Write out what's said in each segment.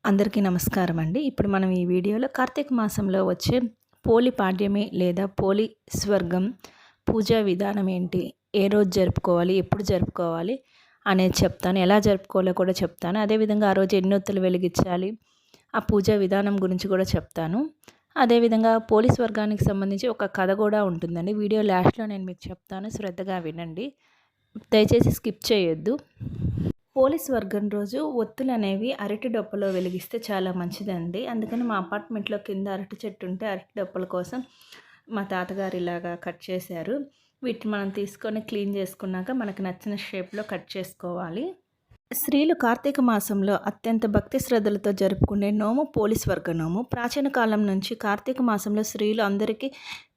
అందరికీ నమస్కారం అండి. ఇప్పుడు మనం ఈ వీడియోలో కార్తీక మాసంలో వచ్చే పోలి పాడ్యమి లేదా పోలి స్వర్గం పూజా విధానం ఏంటి? ఏ రోజు జరుపుకోవాలి? ఎప్పుడు జరుపుకోవాలి? అనేది చెప్తాను. ఎలా జరుపుకోవాలో కూడా చెప్తాను. అదేవిధంగా ఆ రోజు ఎన్ని ఒత్తులు వెలిగించాలి? ఆ పూజా విధానం గురించి కూడా చెప్తాను. అదేవిధంగా పోలి స్వర్గానికి సంబంధించి ఒక కథ కూడా ఉంటుందండి. వీడియో లాస్ట్‌లో నేను మీకు చెప్తాను. శ్రద్ధగా వినండి. దయచేసి స్కిప్ చేయొద్దు. పోలీస్ వర్గం రోజు ఒత్తులనేవి అరటి డొప్పలో వెలిగిస్తే చాలా మంచిదండి. అందుకని మా అపార్ట్మెంట్‌లో కింద అరటి చెట్టు ఉంటే అరటి డొప్పల కోసం మా తాతగారు ఇలాగా కట్ చేశారు. వీటిని మనం తీసుకొని క్లీన్ చేసుకున్నాక మనకు నచ్చిన షేప్‌లో కట్ చేసుకోవాలి. స్త్రీలు కార్తీక మాసంలో అత్యంత భక్తి శ్రద్ధలతో జరుపుకునే నోము పోలీస్ వర్గ నోము. ప్రాచీన కాలం నుంచి కార్తీక మాసంలో స్త్రీలు అందరికీ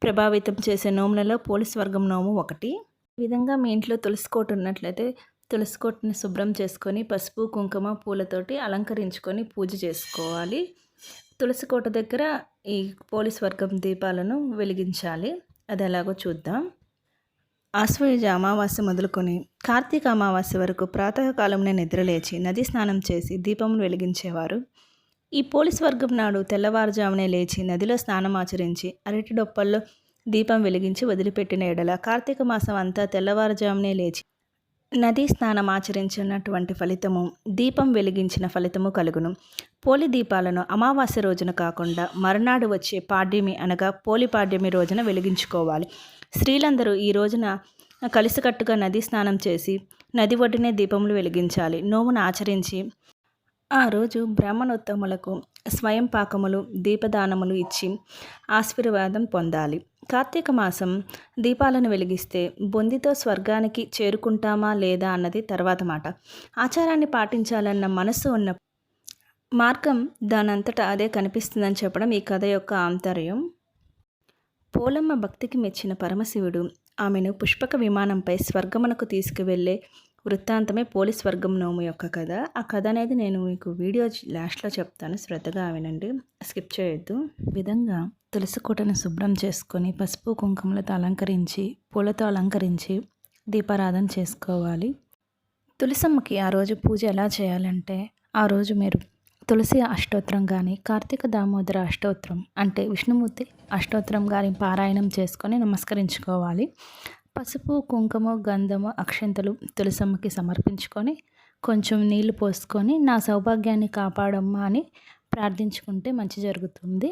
ప్రభావితం చేసే నోములలో పోలీస్ వర్గం నోము ఒకటి. ఈ విధంగా మీ ఇంట్లో తులసి కోట ఉన్నట్లయితే తులసి కోటని శుభ్రం చేసుకొని పసుపు కుంకుమ పూలతోటి అలంకరించుకొని పూజ చేసుకోవాలి. తులసి కోట దగ్గర ఈ పోలీస్ వర్గం దీపాలను వెలిగించాలి. అది ఎలాగో చూద్దాం. ఆశ్వయుజ అమావాస్య మొదలుకొని కార్తీక అమావాస్య వరకు ప్రాతకాలంలో నిద్రలేచి నదీ స్నానం చేసి దీపమును వెలిగించేవారు. ఈ పోలీస్ వర్గం నాడు తెల్లవారుజామునే లేచి నదిలో స్నానం ఆచరించి అరటి డొప్పల్లో దీపం వెలిగించి వదిలిపెట్టిన ఎడల కార్తీక మాసం అంతా తెల్లవారుజామునే లేచి నదీ స్నానం ఆచరించినటువంటి ఫలితము, దీపం వెలిగించిన ఫలితము కలుగును. పోలి దీపాలను అమావాస్య రోజున కాకుండా మరునాడు వచ్చే పాడ్యమి అనగా పోలి పాడ్యమి రోజున వెలిగించుకోవాలి. స్త్రీలందరూ ఈ రోజున కలిసికట్టుగా నదీ స్నానం చేసి నది ఒడ్డునే దీపములు వెలిగించాలి. నోమును ఆచరించి ఆ రోజు బ్రాహ్మణోత్తములకు స్వయం పాకములు దీపదానములు ఇచ్చి ఆశీర్వాదం పొందాలి. కార్తీక మాసం దీపాలను వెలిగిస్తే బొందితో స్వర్గానికి చేరుకుంటామా లేదా అన్నది తర్వాత మాట. ఆచారాన్ని పాటించాలన్న మనస్సు ఉన్న మార్గం దానంతటా అదే కనిపిస్తుందని చెప్పడం ఈ కథ యొక్క ఆంతర్యం. పోలమ్మ భక్తికి మెచ్చిన పరమశివుడు ఆమెను పుష్పక విమానంపై స్వర్గమునకు తీసుకువెళ్ళే వృత్తాంతమే పోలీస్ వర్గం నోము యొక్క కథ. ఆ కథ అనేది నేను మీకు వీడియో లాస్ట్లో చెప్తాను. శ్రద్ధగా వినండి, స్కిప్ చేయొద్దు. ఈ విధంగా తులసి కోటను శుభ్రం చేసుకొని పసుపు కుంకుమలతో అలంకరించి పూలతో అలంకరించి దీపారాధన చేసుకోవాలి. తులసమ్మకి ఆ రోజు పూజ ఎలా చేయాలంటే, ఆ రోజు మీరు తులసి అష్టోత్తరం కానీ కార్తీక దామోదర అష్టోత్తరం అంటే విష్ణుమూర్తి అష్టోత్తరం కానీ పారాయణం చేసుకొని నమస్కరించుకోవాలి. పసుపు కుంకుమ గంధము అక్షంతలు తులసమ్మకి సమర్పించుకొని కొంచెం నీళ్లు పోసుకొని నా సౌభాగ్యాన్ని కాపాడమ్మా అని ప్రార్థించుకుంటే మంచి జరుగుతుంది.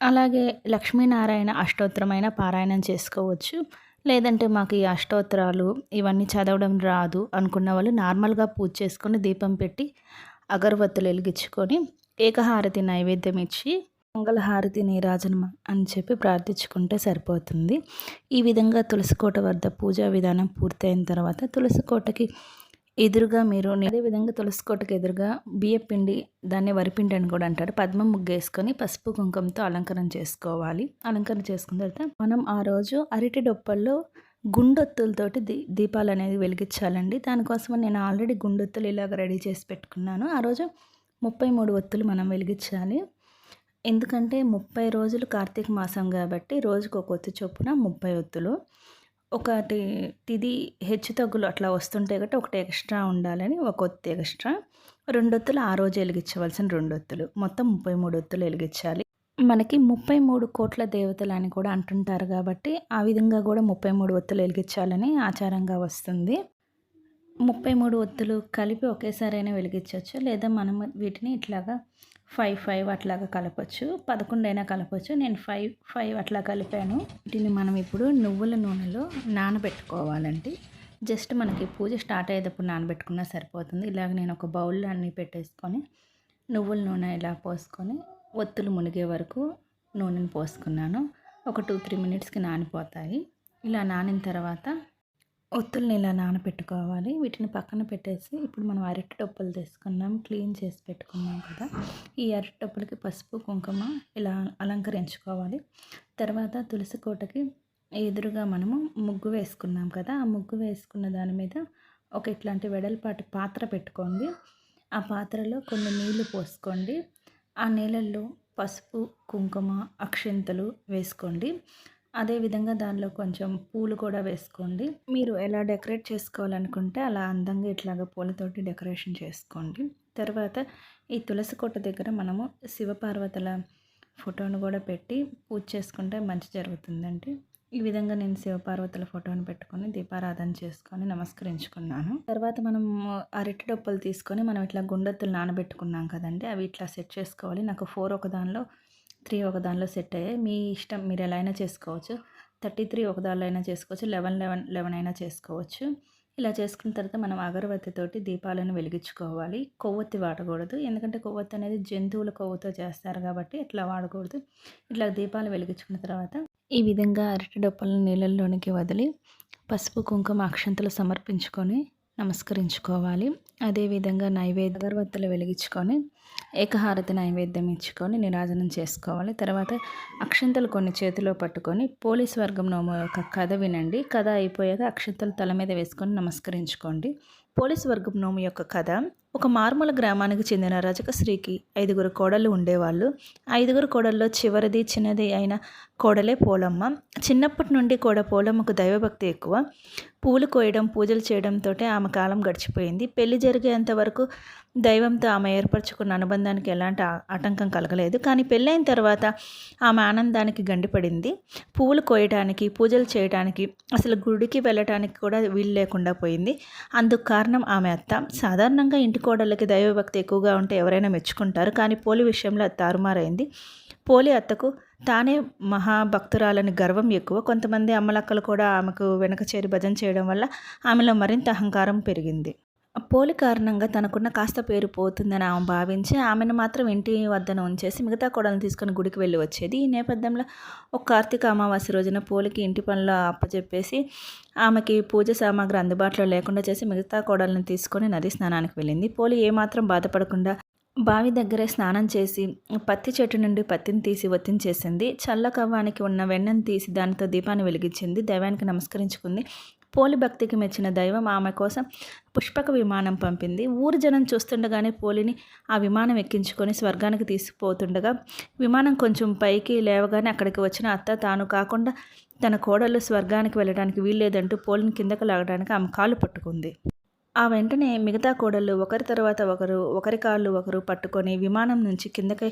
అలాగే లక్ష్మీనారాయణ అష్టోత్తరమైన పారాయణం చేసుకోవచ్చు. లేదంటే మాకు ఈ అష్టోత్తరాలు ఇవన్నీ చదవడం రాదు అనుకున్న వాళ్ళు నార్మల్గా పూజ చేసుకొని దీపం పెట్టి అగరవత్తులు వెలిగించుకొని ఏకహారతి నైవేద్యం ఇచ్చి మంగళహారతి నీరాజనం అని చెప్పి ప్రార్థించుకుంటే సరిపోతుంది. ఈ విధంగా తులసికోట వద్ద పూజా విధానం పూర్తయిన తర్వాత తులసికోటకి ఎదురుగా మీరు అదేవిధంగా తులసికోటకి ఎదురుగా బియ్యపిండి, దాన్ని వరిపిండి అని కూడా అంటారు, పద్మం ముగ్గేసుకొని పసుపు కుంకుమతో అలంకరణ చేసుకోవాలి. అలంకరణ చేసుకున్న తర్వాత మనం ఆ రోజు అరటి డొప్పల్లో గుండొత్తులతోటి దీపాలు అనేది వెలిగించాలండి. దానికోసం నేను ఆల్రెడీ గుండొత్తులు ఇలాగ రెడీ చేసి పెట్టుకున్నాను. ఆ రోజు 33 ఒత్తులు మనం వెలిగించాలి. ఎందుకంటే 30 రోజులు కార్తీక మాసం కాబట్టి రోజుకు ఒక ఒత్తు చొప్పున 30 ఒత్తులు. ఒకటి తిది హెచ్చు తగ్గులు అట్లా వస్తుంటాయి కాబట్టి ఒకటి ఎక్స్ట్రా ఉండాలని ఒక ఒత్తు ఎక్స్ట్రా. 2 ఒత్తులు ఆ రోజు వెలిగించవలసిన 2 ఒత్తులు. మొత్తం 33 ఒత్తులు వెలిగించాలి. మనకి 33 కోట్ల దేవతలు అని కూడా అంటుంటారు కాబట్టి ఆ విధంగా కూడా 33 ఒత్తులు వెలిగించాలని ఆచారంగా వస్తుంది. 33 ఒత్తులు కలిపి ఒకేసారైనా వెలిగించవచ్చు. లేదా మనం వీటిని ఇట్లాగా 5 అట్లాగా కలపచ్చు. 11 అయినా కలపచ్చు. నేను 5 అట్లా కలిపాను. వీటిని మనం ఇప్పుడు నువ్వుల నూనెలో నానబెట్టుకోవాలండి. జస్ట్ మనకి పూజ స్టార్ట్ అయ్యేటప్పుడు నానబెట్టుకున్నా సరిపోతుంది. ఇలాగ నేను ఒక బౌల్లో అన్నీ పెట్టేసుకొని నువ్వుల నూనె ఇలా పోసుకొని ఒత్తులు మునిగే వరకు నూనెని పోసుకున్నాను. ఒక 2-3 మినిట్స్కి నానిపోతాయి. ఇలా నానిన తర్వాత ఒత్తుల్ని ఇలా నానబెట్టుకోవాలి. వీటిని పక్కన పెట్టేసి ఇప్పుడు మనం అరటి డొప్పలు తీసుకున్నాం, క్లీన్ చేసి పెట్టుకున్నాం కదా. ఈ అరటి డొప్పలకి పసుపు కుంకుమ ఇలా అలంకరించుకోవాలి. తర్వాత తులసి కోటకి ఎదురుగా మనము ముగ్గు వేసుకున్నాం కదా. ఆ ముగ్గు వేసుకున్న దాని మీద ఒక ఇట్లాంటి వెడల్పాటి పాత్ర పెట్టుకోండి. ఆ పాత్రలో కొన్ని నీళ్లు పోసుకోండి. ఆ నీళ్ళల్లో పసుపు కుంకుమ అక్షింతలు వేసుకోండి. అదేవిధంగా దానిలో కొంచెం పూలు కూడా వేసుకోండి. మీరు ఎలా డెకరేట్ చేసుకోవాలనుకుంటే అలా అందంగా ఇట్లాగా పూలతోటి డెకరేషన్ చేసుకోండి. తర్వాత ఈ తులసి కోట దగ్గర మనము శివపార్వతుల ఫోటోను కూడా పెట్టి పూజ చేసుకుంటే మంచి జరుగుతుందండి. ఈ విధంగా నేను శివపార్వతుల ఫోటోను పెట్టుకొని దీపారాధన చేసుకొని నమస్కరించుకున్నాను. తర్వాత మనం అరటి డొప్పలు తీసుకొని మనం ఇట్లా గుండెత్తులు నానబెట్టుకున్నాం కదండి, అవి ఇట్లా సెట్ చేసుకోవాలి. నాకు 4 ఒక దానిలో 3 ఒక దానిలో సెట్ అయ్యాయి. మీ ఇష్టం, మీరు ఎలా అయినా చేసుకోవచ్చు. 33 ఒక దానిలో అయినా చేసుకోవచ్చు, 11 అయినా చేసుకోవచ్చు. ఇలా చేసుకున్న తర్వాత మనం అగరబత్తితోటి దీపాలను వెలిగించుకోవాలి. కొవ్వొత్తి వాడకూడదు, ఎందుకంటే కొవ్వొత్తి అనేది జంతువుల కొవ్వుతో చేస్తారు కాబట్టి ఇట్లా వాడకూడదు. ఇట్లా దీపాలు వెలిగించుకున్న తర్వాత ఈ విధంగా అరటి డొప్పలను నీళ్ళల్లోనికి వదిలి పసుపు కుంకుమ అక్షంతలు సమర్పించుకొని నమస్కరించుకోవాలి. అదేవిధంగా అగరబత్తులు వెలిగించుకొని ఏకహారతి నైవేద్యం ఇచ్చుకొని నిరాజనం చేసుకోవాలి. తర్వాత అక్షంతలు కొన్ని చేతిలో పట్టుకొని పోలీస్ వర్గం నోము యొక్క కథ వినండి. కథ అయిపోయాక అక్షంతలు తల మీద వేసుకొని నమస్కరించుకోండి. పోలీస్ వర్గం నోము యొక్క కథ. ఒక మారుమూల గ్రామానికి చెందిన రజకశ్రీకి 5 కోడళ్ళు ఉండేవాళ్ళు. 5 కోడల్లో చివరిది చిన్నది అయిన కోడలే పోలమ్మ. చిన్నప్పటి నుండి కూడా పోలమ్మకు దైవభక్తి ఎక్కువ. పూలు కోయడం, పూజలు చేయడంతో ఆమె కాలం గడిచిపోయింది. పెళ్లి జరిగేంత వరకు దైవంతో ఆమె ఏర్పరచుకున్న అనుబంధానికి ఎలాంటి ఆటంకం కలగలేదు. కానీ పెళ్ళైన తర్వాత ఆమె ఆనందానికి గండిపడింది. పువ్వులు కోయడానికి, పూజలు చేయడానికి, అసలు గుడికి వెళ్ళటానికి కూడా వీలు లేకుండా పోయింది. అందుకు కారణం ఆమె అత్త. సాధారణంగా ఇంటి కోడళ్ళకి దైవభక్తి ఎక్కువగా ఉంటే ఎవరైనా మెచ్చుకుంటారు, కానీ పోలి విషయంలో అది తారుమారైంది. పోలి అత్తకు తానే మహాభక్తురాలని గర్వం ఎక్కువ. కొంతమంది అమ్మలక్కలు కూడా ఆమెకు వెనక చేరి భజన చేయడం వల్ల ఆమెలో మరింత అహంకారం పెరిగింది. పోలి కారణంగా తనకున్న కాస్త పేరు పోతుందని ఆమె భావించి ఆమెను మాత్రం ఇంటి వద్దన ఉంచేసి మిగతా కోడలను తీసుకొని గుడికి వెళ్ళి వచ్చేది. ఈ నేపథ్యంలో ఒక కార్తీక అమావాస్య రోజున పోలికి ఇంటి పనులు అప్పచెప్పేసి ఆమెకి పూజ సామాగ్రి అందుబాటులో లేకుండా చేసి మిగతా కోడలను తీసుకొని నది స్నానానికి వెళ్ళింది. పోలి ఏమాత్రం బాధపడకుండా బావి దగ్గరే స్నానం చేసి పత్తి చెట్టు నుండి పత్తిని తీసి ఒత్తించేసింది. చల్ల కవ్వానికి ఉన్న వెన్నను తీసి దానితో దీపాన్ని వెలిగించింది. దైవానికి నమస్కరించుకుంది. పోలి భక్తికి మెచ్చిన దైవం ఆమె కోసం పుష్పక విమానం పంపింది. ఊరు జనం చూస్తుండగానే పోలిని ఆ విమానం ఎక్కించుకొని స్వర్గానికి తీసుకుపోతుండగా విమానం కొంచెం పైకి లేవగానే అక్కడికి వచ్చిన అత్త తాను కాకుండా తన కోడళ్ళు స్వర్గానికి వెళ్ళడానికి వీల్లేదంటూ పోలిని కిందకు లాగడానికి ఆమె కాళ్ళు పట్టుకుంది. ఆ వెంటనే మిగతా కోడళ్ళు ఒకరి తర్వాత ఒకరి కాళ్ళు ఒకరు పట్టుకొని విమానం నుంచి కిందకి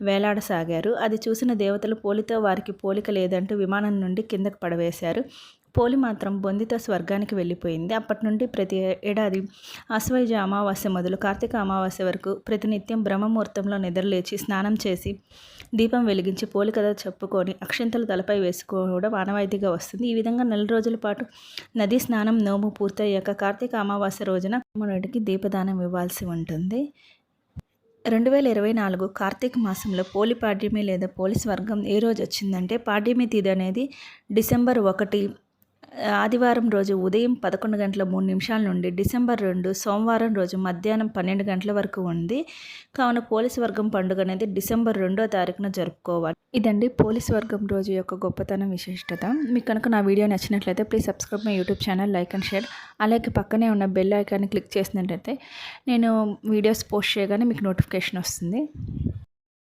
వేలాడసాగారు. అది చూసిన దేవతలు పోలితో వారికి పోలిక లేదంటూ విమానం నుండి కిందకు పడవేశారు. పోలి మాత్రం బొందితో స్వర్గానికి వెళ్ళిపోయింది. అప్పటి నుండి ప్రతి ఏడాది ఆశ్వయుజ అమావాస్య మొదలు కార్తీక అమావాస్య వరకు ప్రతినిత్యం బ్రహ్మముహూర్తంలో నిద్రలేచి స్నానం చేసి దీపం వెలిగించి పోలి కథ చెప్పుకొని అక్షంతలు తలపై వేసుకోవడం ఆనవాయితీగా వస్తుంది. ఈ విధంగా 4 రోజుల పాటు నదీ స్నానం నోము పూర్తయ్యాక కార్తీక అమావాస్య రోజున బ్రాహ్మణుడికి దీపదానం ఇవ్వాల్సి ఉంటుంది. 2024 కార్తీక మాసంలో పోలి పాడ్యమి లేదా పోలి స్వర్గం ఏ రోజు వచ్చిందంటే పాడ్యమి తిథి అనేది డిసెంబర్ 1 ఆదివారం రోజు ఉదయం 11:03 నుండి డిసెంబర్ 2 సోమవారం రోజు మధ్యాహ్నం 12 గంటల వరకు ఉంది. కావున పోలీస్ వర్గం పండుగ అనేది డిసెంబర్ 2వ తారీఖున జరుపుకోవాలి. ఇదండి పోలీస్ వర్గం రోజు యొక్క గొప్పతనం, విశిష్టత. మీకు కనుక నా వీడియో నచ్చినట్లయితే please subscribe my YouTube channel, like and share. అలాగే పక్కనే ఉన్న బెల్ ఐకాన్ని క్లిక్ చేసినట్లయితే నేను వీడియోస్ పోస్ట్ చేయగానే మీకు నోటిఫికేషన్ వస్తుంది.